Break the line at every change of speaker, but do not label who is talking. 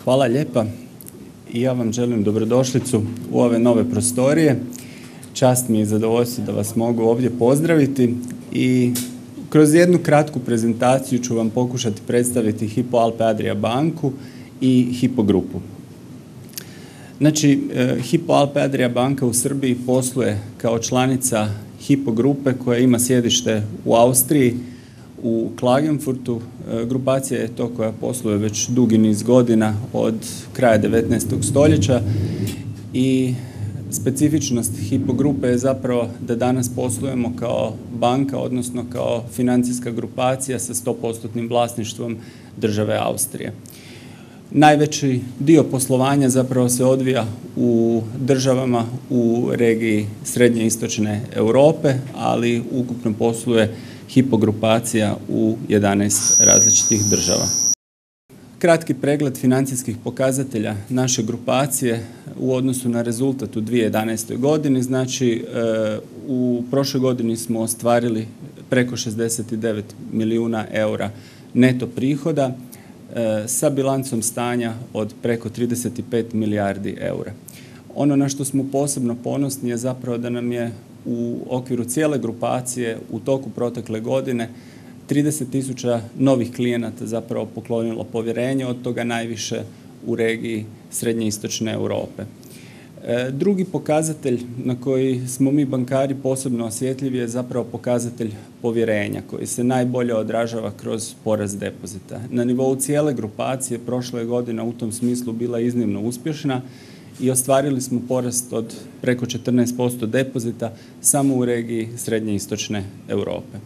Hvala lijepa i ja vam želim dobrodošlicu u ove nove prostorije. Čast mi je i zadovoljstvo da vas mogu ovdje pozdraviti i kroz jednu kratku prezentaciju ću vam pokušati predstaviti Hypo Alpe Adria banku i Hypo grupu. Znači, Hypo Alpe Adria banka u Srbiji posluje kao članica Hypo grupe koja ima sjedište u Austriji, u Klagenfurtu. Grupacija je to koja posluje već dugi niz godina od kraja 19. stoljeća i specifičnost Hypo grupe je zapravo da danas poslujemo kao banka, odnosno kao financijska grupacija sa 100% vlasništvom države Austrije. Najveći dio poslovanja zapravo se odvija u državama u regiji srednje i istočne Europe, ali ukupno posluje Hypo grupacija u 11 različitih država. Kratki pregled financijskih pokazatelja naše grupacije u odnosu na rezultat u 2011. godini. Znači, u prošloj godini smo ostvarili preko 69 milijuna eura neto prihoda sa bilancom stanja od preko 35 milijardi eura. Ono na što smo posebno ponosni je zapravo da nam je u okviru cijele grupacije u toku protekle godine 30.000 novih klijenata zapravo poklonilo povjerenje, od toga najviše u regiji srednje i istočne Europe. Drugi pokazatelj na koji smo mi bankari posebno osjetljivi je zapravo pokazatelj povjerenja koji se najbolje odražava kroz porast depozita. Na nivou cijele grupacije prošla je godina u tom smislu bila iznimno uspješna i ostvarili smo porast od preko 14% depozita samo u regiji srednje i istočne Europe.